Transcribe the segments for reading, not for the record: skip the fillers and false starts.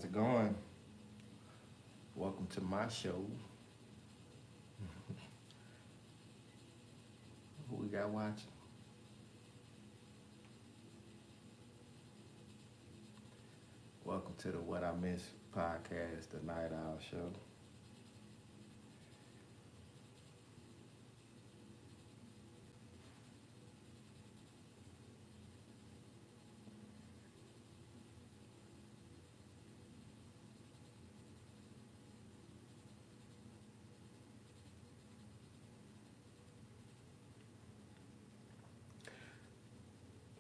How's it going? Welcome to my show. Who we got watching? Welcome to the What I Miss podcast, the Night Owl Show.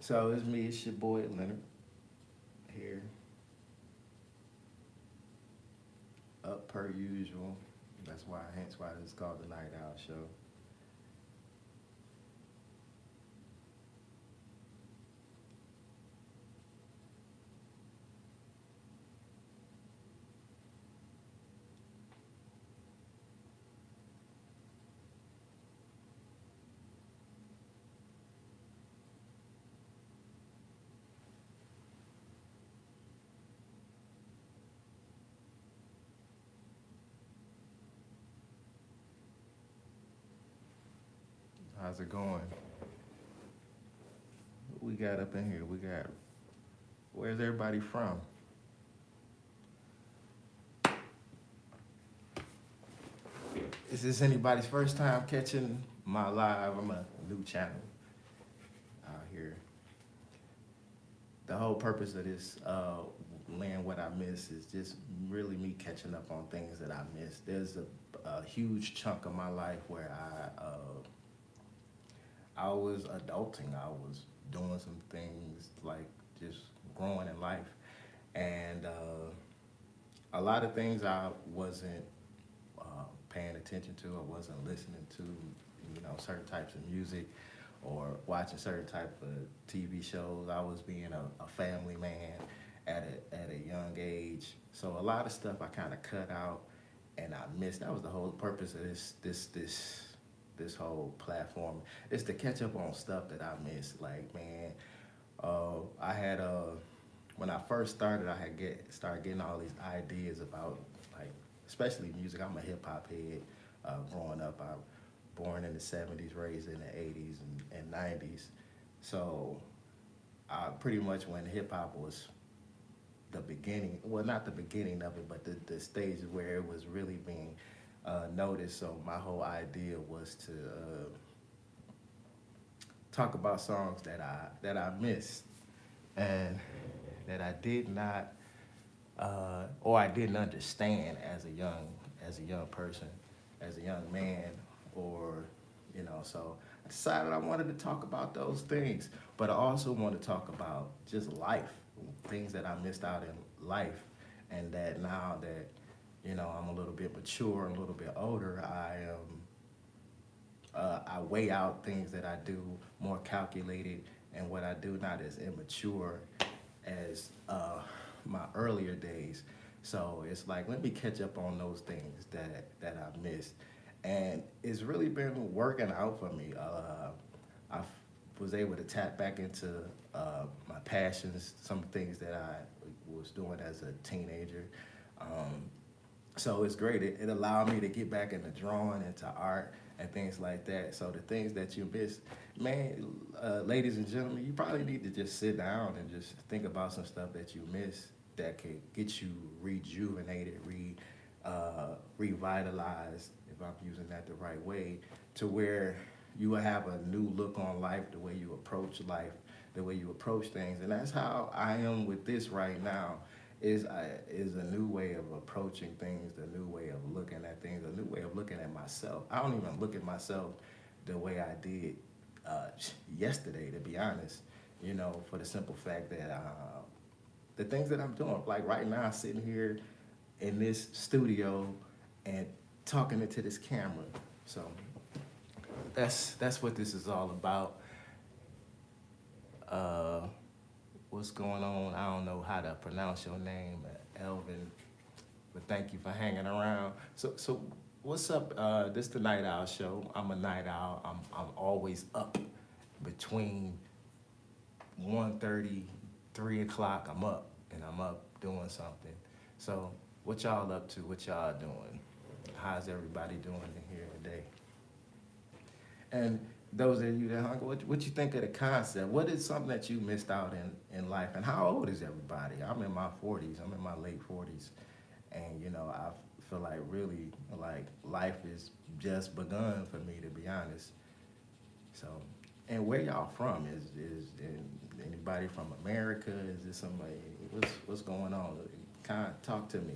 So it's me, it's your boy Leonard here, up per usual. Hence why it's called the Night Owl Show. How's it going? What we got up in here? Where's everybody from? Is this anybody's first time catching my live? I'm a new channel out here. The whole purpose of this Len What I Miss is just really me catching up on things that I missed. There's a huge chunk of my life where I was adulting. I was doing some things like just growing in life, and a lot of things I wasn't paying attention to. I wasn't listening to, certain types of music or watching certain type of TV shows. I was being a family man at a young age. So a lot of stuff I kind of cut out and I missed. That was the whole purpose of this whole platform, is to catch up on stuff that I missed. Like, man, I had when I first started, started getting all these ideas about, like, especially music. I'm a hip hop head. Growing up, I born in the '70s, raised in the '80s and '90s. So pretty much when hip hop was the beginning, well, not the beginning of it, but the stage where it was really being noticed. So my whole idea was to talk about songs that I missed and that I did not or I didn't understand as a young person, as a young man, or So I decided I wanted to talk about those things, but I also want to talk about just life, things that I missed out in life, and that now that I'm a little bit mature, a little bit older, I weigh out things that I do more calculated, and what I do not as immature as my earlier days. So it's like, let me catch up on those things that I missed, and it's really been working out for me. I was able to tap back into my passions, some things that I was doing as a teenager. Um, so it's great. It allowed me to get back into drawing, into art, and things like that. So the things that you miss, man, ladies and gentlemen, you probably need to just sit down and just think about some stuff that you miss that could get you rejuvenated, revitalized, if I'm using that the right way, to where you will have a new look on life, the way you approach life, the way you approach things. And that's how I am with this right now. Is a new way of approaching things, a new way of looking at things, a new way of looking at myself. I don't even look at myself the way I did yesterday, to be honest. For the simple fact that the things that I'm doing, like right now, sitting here in this studio and talking into this camera. So that's what this is all about. Uh, what's going on? I don't know how to pronounce your name, Elvin, but thank you for hanging around. So what's up? This the Night Owl Show. I'm a night owl. I'm always up between 1:30, 3 o'clock. I'm up and I'm up doing something. So, what y'all up to? What y'all doing? How's everybody doing in here today? And those of you that hung, what you think of the concept? What is something that you missed out in life? And how old is everybody? I'm in my 40s. I'm in my late 40s, and I feel like really like life is just begun for me, to be honest. So, and where y'all from? Is anybody from America? Is this somebody? What's going on? Kind of talk to me.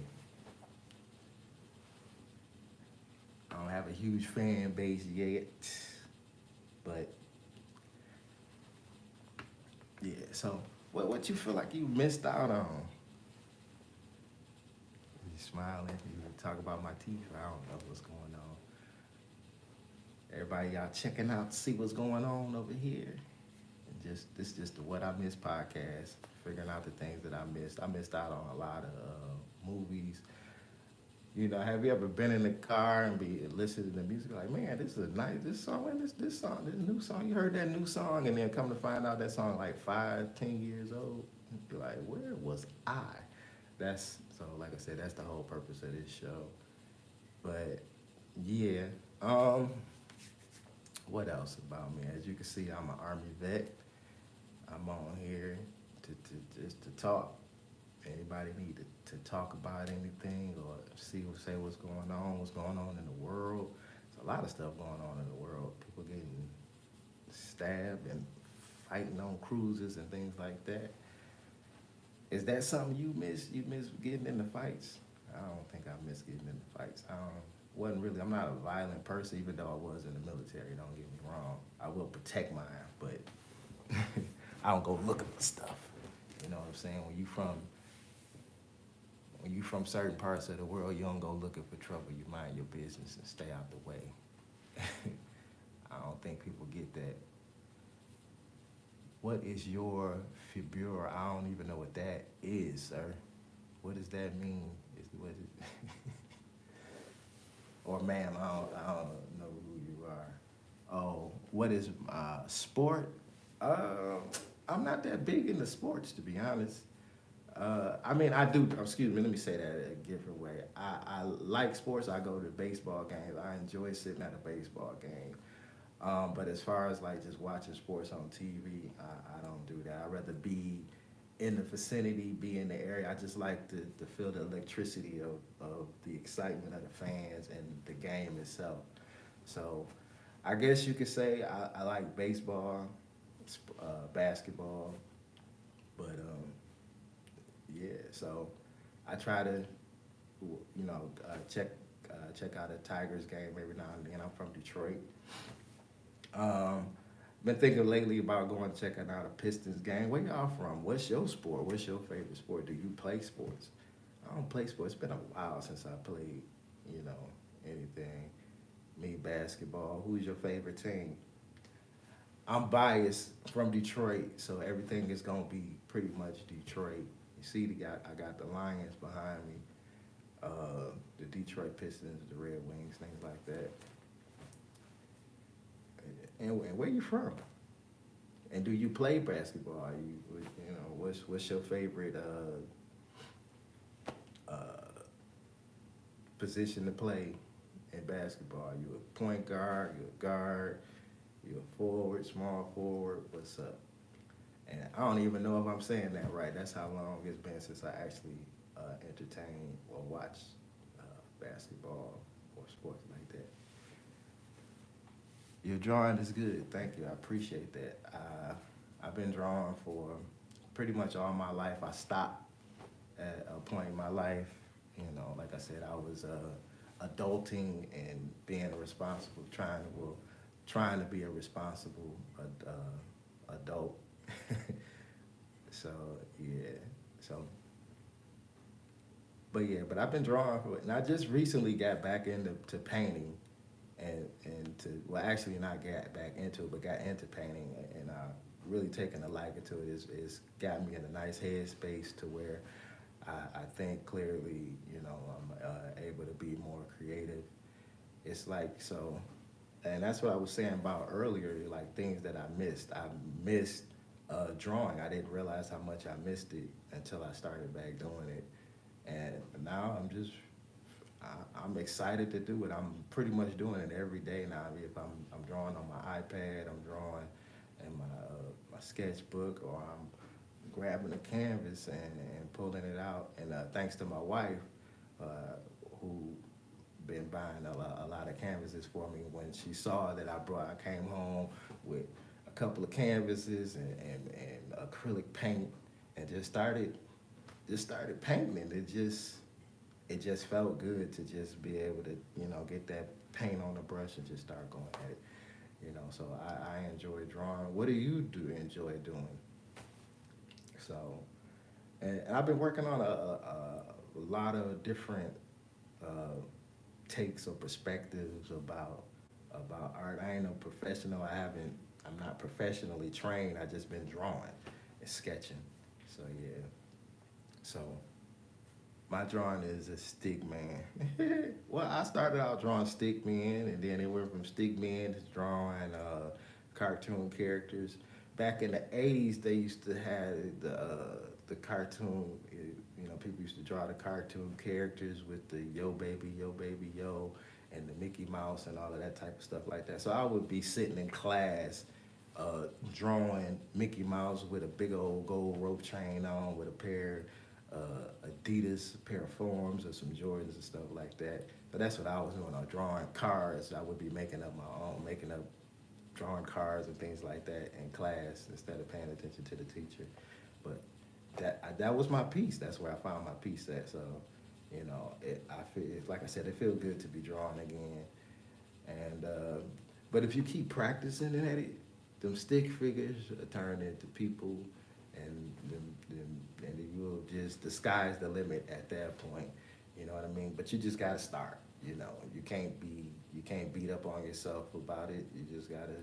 I don't have a huge fan base yet, but yeah. So, what you feel like you missed out on? You smiling? You talk about my teeth? I don't know what's going on. Everybody, y'all checking out to see what's going on over here. And just the What I Miss podcast, figuring out the things that I missed. I missed out on a lot of movies. Have you ever been in the car and be listening to music like, man, this is a nice this song and this song, this new song. You heard that new song, and then come to find out that song like 5, 10 years old. You're like, where was I? That's so. Like I said, that's the whole purpose of this show. But yeah, what else about me? As you can see, I'm an Army vet. I'm on here to just to talk. Anybody need to talk about anything or say what's going on in the world. There's a lot of stuff going on in the world. People getting stabbed and fighting on cruises and things like that. Is that something you miss? You miss getting in the fights? I don't think I miss getting in the fights. Wasn't really. I'm not a violent person, even though I was in the military. Don't get me wrong. I will protect mine, but I don't go looking for stuff. You know what I'm saying? When you from certain parts of the world, you don't go looking for trouble. You mind your business and stay out the way. I don't think people get that. What is your fibura? I don't even know what that is, sir. What does that mean? What is it? Or ma'am, I don't know who you are. Oh, what is sport? I'm not that big into sports, to be honest. I mean, I do. Excuse me. Let me say that a different way. I like sports. I go to baseball games. I enjoy sitting at a baseball game. But as far as like just watching sports on TV, I don't do that. I'd rather be in the vicinity, be in the area. I just like to feel the electricity of the excitement of the fans and the game itself. So I guess you could say I like baseball, basketball, but yeah. So I try to check out a Tigers game every now and then. I'm from Detroit. Um, Been thinking lately about going checking out a Pistons game. Where y'all from? What's your sport? What's your favorite sport? Do you play sports? I don't play sports. It's been a while since I played, anything. Me, basketball. Who's your favorite team? I'm biased from Detroit, so everything is gonna be pretty much Detroit. You see, I got the Lions behind me, the Detroit Pistons, the Red Wings, things like that. And where you from? And do you play basketball? Are what's your favorite position to play in basketball? Are you a point guard? You a guard? You a forward? Small forward? What's up? And I don't even know if I'm saying that right. That's how long it's been since I actually entertained or watched basketball or sports like that. Your drawing is good. Thank you. I appreciate that. I've been drawing for pretty much all my life. I stopped at a point in my life. Like I said, I was adulting and being a responsible, trying to be a responsible adult. So yeah. So, but I've been drawing for it, and I just recently got back into painting. And to actually not get back into it, but got into painting, and really taking a liking to it. Is got me in a nice headspace to where I think clearly. I'm able to be more creative. It's like so, and that's what I was saying about earlier. Like things that I missed. I missed drawing. I didn't realize how much I missed it until I started back doing it. And now I'm excited to do it. I'm pretty much doing it every day now. If I'm drawing on my iPad, I'm drawing in my sketchbook, or I'm grabbing a canvas and pulling it out. And thanks to my wife, uh, who been buying a lot of canvases for me. When she saw that I came home with a couple of canvases and acrylic paint, and just started painting. And it just felt good to just be able to, get that paint on the brush and just start going at it. So I enjoy drawing. What do you do enjoy doing? So, and I've been working on a lot of different uh, takes or perspectives about art. I ain't no professional. I'm not professionally trained. I just been drawing and sketching. So yeah. So my drawing is a stick man. Well, I started out drawing stick men, and then it went from stick men to drawing cartoon characters. Back in the '80s, they used to have the cartoon. People used to draw the cartoon characters with the yo baby, yo, and the Mickey Mouse and all of that type of stuff like that. So I would be sitting in class drawing Mickey Mouse with a big old gold rope chain on, with a pair Adidas, a pair of forms, or some Jordans and stuff like that. But that's what I was doing. I was drawing cars. I would be making up my own, making up drawing cars and things like that in class instead of paying attention to the teacher. But that was my piece. That's where I found my piece at. So, I feel, like I said, it feels good to be drawing again. And but if you keep practicing at it, them stick figures turn into people, and then you'll just, the sky's the limit at that point. You know what I mean? But you just gotta start. You can't beat up on yourself about it. You just gotta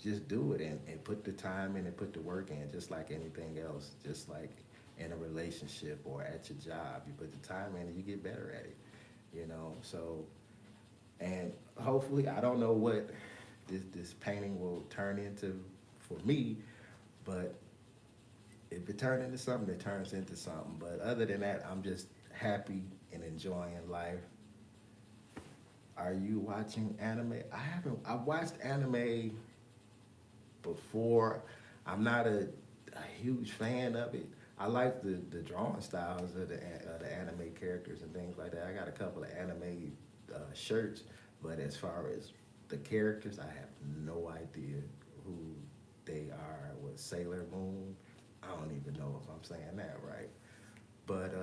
just do it, and put the time in and put the work in, just like anything else. Just like in a relationship or at your job, you put the time in and you get better at it. So, and hopefully, I don't know what this painting will turn into for me, but if it turns into something, it turns into something. But other than that, I'm just happy and enjoying life. Are you watching anime? I haven't. I watched anime before. I'm not a huge fan of it. I like the drawing styles of the anime characters and things like that. I got a couple of anime shirts, but as far as the characters, I have no idea who they are. With Sailor Moon, I don't even know if I'm saying that right. But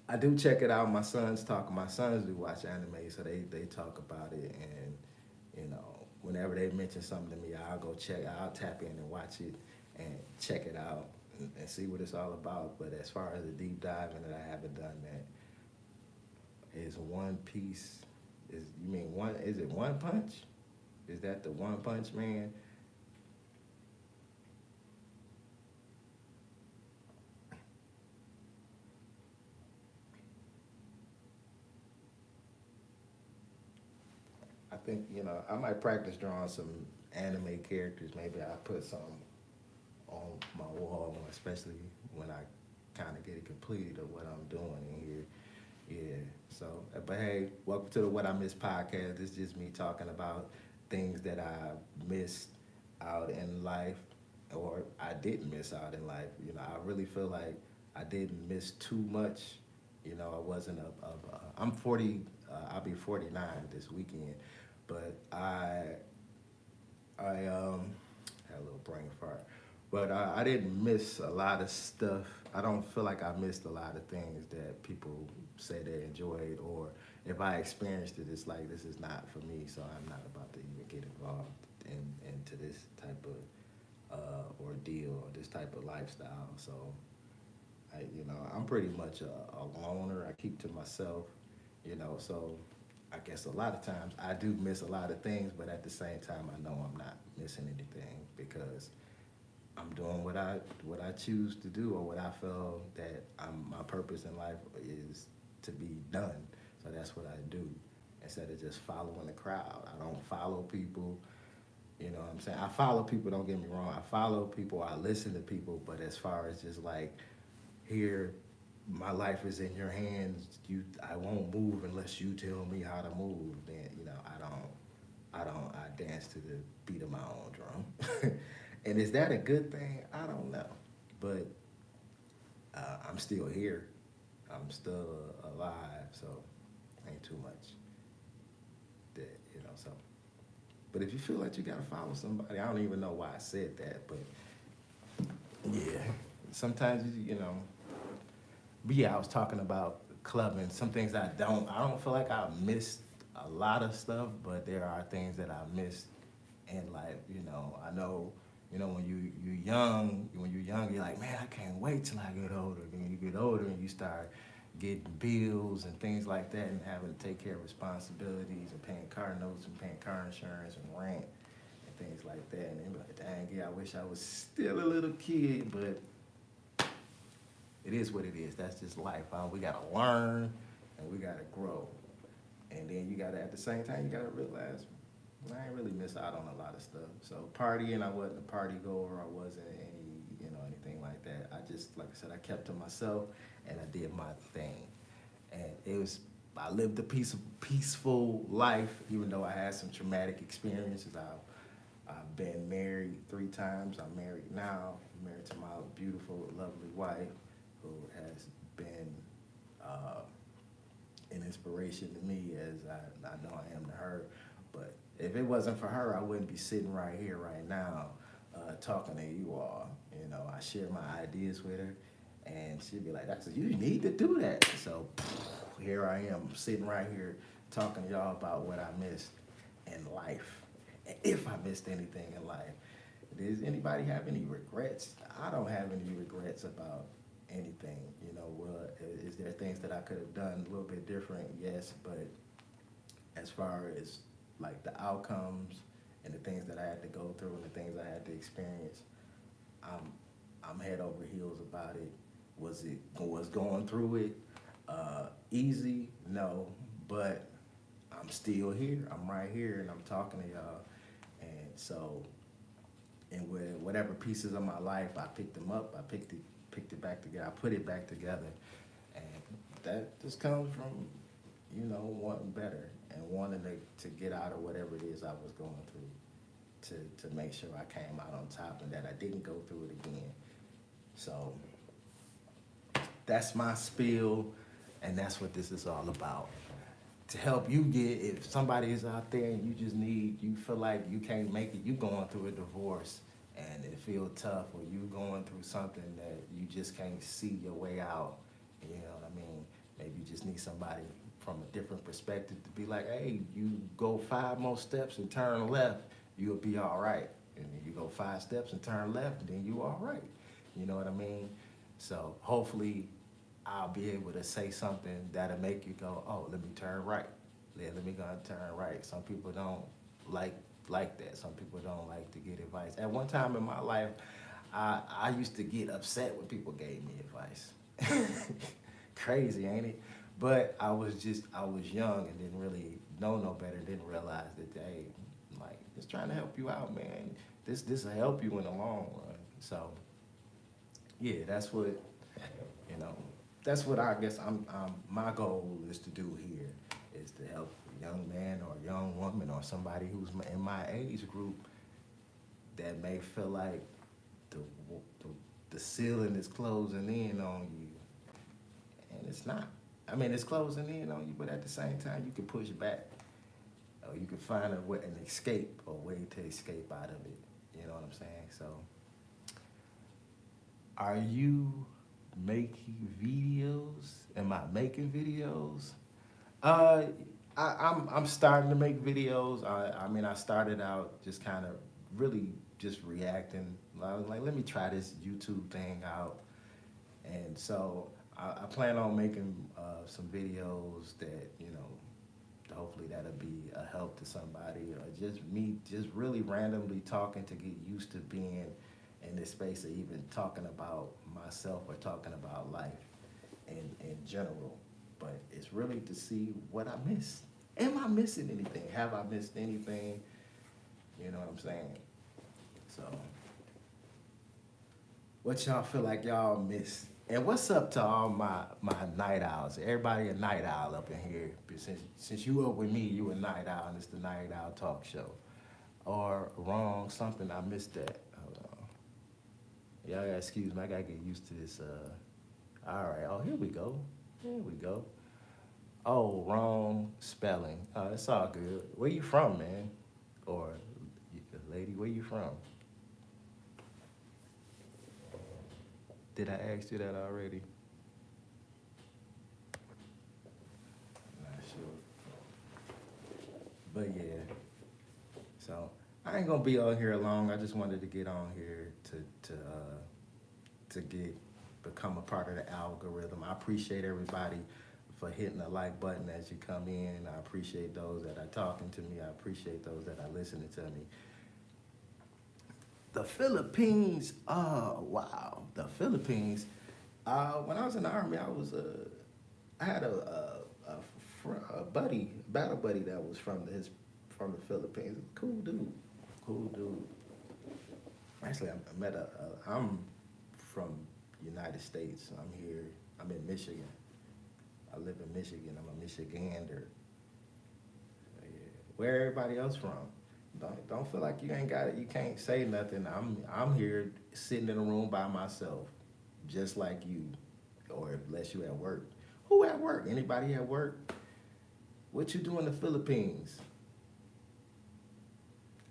I do check it out. My sons talk. My sons do watch anime, so they talk about it, and whenever they mention something to me, I'll go check. I'll tap in and watch it and check it out and see what it's all about. But as far as the deep dive in it, I haven't done that. Is One Piece? You mean one? Is it One Punch? Is that the One Punch Man? I think I might practice drawing some anime characters. Maybe I put some on my wall, especially when I kind of get it completed of what I'm doing in here. Yeah. So, but hey, welcome to the What I Miss podcast. This is just me talking about things that I missed out in life, or I didn't miss out in life. I really feel like I didn't miss too much. I wasn't I'm 40. I'll be 49 this weekend, but I had a little brain fart. But I didn't miss a lot of stuff. I don't feel like I missed a lot of things that people say they enjoyed, or if I experienced it, it's like this is not for me, so I'm not about to even get involved into this type of ordeal or this type of lifestyle. So I'm pretty much a loner. I keep to myself, so I guess a lot of times I do miss a lot of things, but at the same time, I know I'm not missing anything because I'm doing what I choose to do, or what I feel that my purpose in life is to be done. So that's what I do instead of just following the crowd. I don't follow people. You know what I'm saying? I follow people. Don't get me wrong. I follow people. I listen to people. But as far as just like here my life is in your hands. I won't move unless you tell me how to move. Then I dance to the beat of my own drum. And is that a good thing? I don't know, but I'm still here. I'm still alive, so ain't too much that So, but if you feel like you gotta follow somebody, I don't even know why I said that, but yeah, sometimes But yeah, I was talking about clubbing. Some things I don't feel like I missed a lot of stuff, but there are things that I missed in life. I know, when you're young, you're like, man, I can't wait till I get older. Then when you get older and you start getting bills and things like that and having to take care of responsibilities and paying car notes and paying car insurance and rent and things like that. And then be like, dang, yeah, I wish I was still a little kid, but it is what it is. That's just life. We gotta learn and we gotta grow. And then you gotta, at the same time, you gotta realize I ain't really miss out on a lot of stuff. So partying, I wasn't a party goer. I wasn't anything like that. I just, like I said, I kept to myself and I did my thing. And I lived a peaceful life, even though I had some traumatic experiences. I've been married 3 times. I'm married now. I'm married to my beautiful, lovely wife, who has been an inspiration to me as I know I am to her. But if it wasn't for her, I wouldn't be sitting right here right now talking to you all. I share my ideas with her, and she'd be like, you need to do that. So here I am sitting right here talking to y'all about what I missed in life. And if I missed anything in life. Does anybody have any regrets? I don't have any regrets about anything. Is there things that I could have done a little bit different? Yes, but as far as like the outcomes and the things that I had to go through and the things I had to experience, I'm head over heels about it. Was going through it easy? No, but I'm still here. I'm right here, and I'm talking to y'all. And so, and with whatever pieces of my life, I picked them up. I picked it back together. I put it back together, and that just comes from wanting better and wanting to get out of whatever it is I was going through, to make sure I came out on top and that I didn't go through it again. So that's my spiel, and that's what this is all about. To help you if somebody is out there and you feel like you can't make it, you going through a divorce and it feel tough, or you going through something that you just can't see your way out, you know what I mean? Maybe you just need somebody from a different perspective to be like, hey, you go 5 more steps and turn left, you'll be all right. And then you go 5 steps and turn left, and then you all right. You know what I mean? So hopefully I'll be able to say something that'll make you go, oh, let me turn right. Let me go and turn right. Some people don't like that. Some people don't like to get advice. At one time in my life, I used to get upset when people gave me advice. Crazy, ain't it? But I was young and didn't really know no better, didn't realize that, hey, like, just trying to help you out, man. This will help you in the long run. So, yeah, that's what I guess my goal is to do here, is to help a young man or a young woman or somebody who's in my age group that may feel like the ceiling is closing in on you, and it's not. I mean, it's closing in on you, but at the same time, you can push back, or you can find a way to escape out of it. You know what I'm saying? So, are you making videos? Am I making videos? I'm starting to make videos. I started out just kind of really just reacting. I was like, let me try this YouTube thing out. And so I plan on making some videos that, hopefully that'll be a help to somebody, or just me just really randomly talking to get used to being in this space of even talking about myself or talking about life in general. But it's really to see what I missed. Am I missing anything? Have I missed anything? You know what I'm saying? So, what y'all feel like y'all missed And what's up to all my night owls? Everybody a night owl up in here. Since you up with me, you a night owl, and it's the Night Owl Talk Show. Or wrong, something I missed that. Hold on. Y'all gotta excuse me. I gotta get used to this. All right. Oh, here we go. Here we go. Oh, wrong spelling. It's all good. Where you from, man? Or lady, where you from? Did I ask you that already? Not sure. But yeah. So I ain't gonna be on here long. I just wanted to get on here to get become a part of the algorithm. I appreciate everybody for hitting the like button as you come in. I appreciate those that are talking to me. I appreciate those that are listening to me. The Philippines, oh wow, the Philippines. When I was in the army, I had a buddy, battle buddy that was from the Philippines. Cool dude, cool dude. Actually, I met I'm from United States. I'm here. I'm in Michigan. I live in Michigan. I'm a Michigander. Yeah. Where everybody else from? Don't feel like you ain't got it. You can't say nothing. I'm here sitting in a room by myself, just like you, or unless you at work. Who at work? Anybody at work? What you do in the Philippines?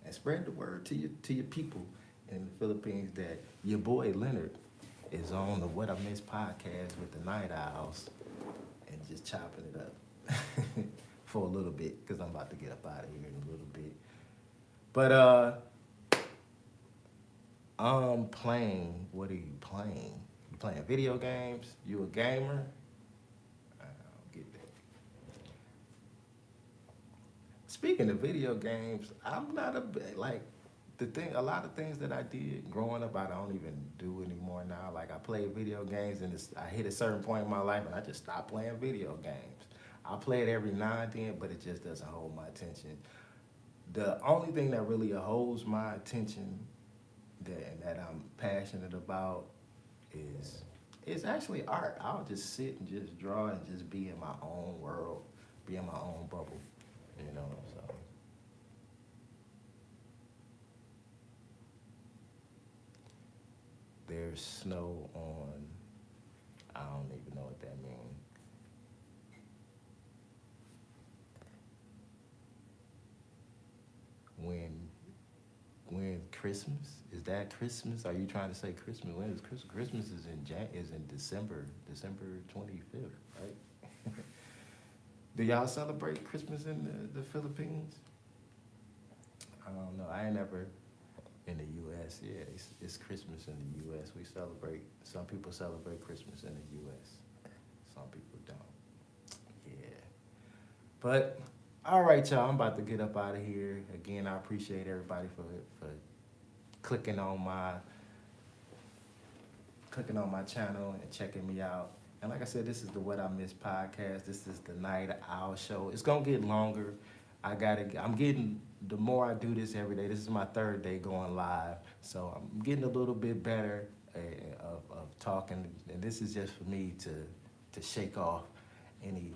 And spread the word to your people in the Philippines that your boy Leonard is on the What I Miss podcast with the Night Owls and just chopping it up for a little bit because I'm about to get up out of here in a little bit. But I'm playing. What are you playing? You playing video games? You a gamer? I don't get that. Speaking of video games, I'm not like the thing. A lot of things that I did growing up, I don't even do anymore now. Like I play video games, and I hit a certain point in my life, and I just stopped playing video games. I play it every now and then, but it just doesn't hold my attention. The only thing that really holds my attention that I'm passionate about is actually art. I'll just sit and just draw and just be in my own world, be in my own bubble, you know. So there's snow on. I don't even know what that means. When Christmas? Is that Christmas? Are you trying to say Christmas? When is Christmas? Christmas is in December 25th, right? Do y'all celebrate Christmas in the Philippines? I don't know. I ain't never in the U.S. Yeah, it's Christmas in the U.S. We celebrate. Some people celebrate Christmas in the U.S. Some people don't. Yeah. But all right, y'all. I'm about to get up out of here. Again, I appreciate everybody for clicking on my channel and checking me out. And like I said, this is the What I Miss podcast. This is the Night Owl Show. It's gonna get longer. I'm getting, the more I do this every day, this is my third day going live, so I'm getting a little bit better of talking, and this is just for me to shake off any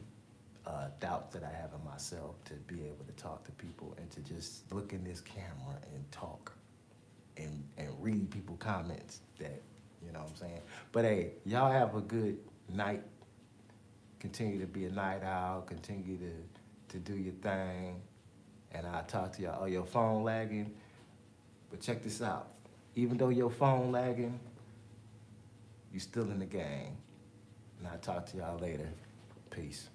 doubts that I have in myself, to be able to talk to people and to just look in this camera and talk and read people comments that, you know what I'm saying? But hey, y'all have a good night. Continue to be a night owl. Continue to do your thing. And I'll talk to y'all. Oh, your phone lagging? But check this out. Even though your phone lagging, you still in the game. And I'll talk to y'all later. Peace.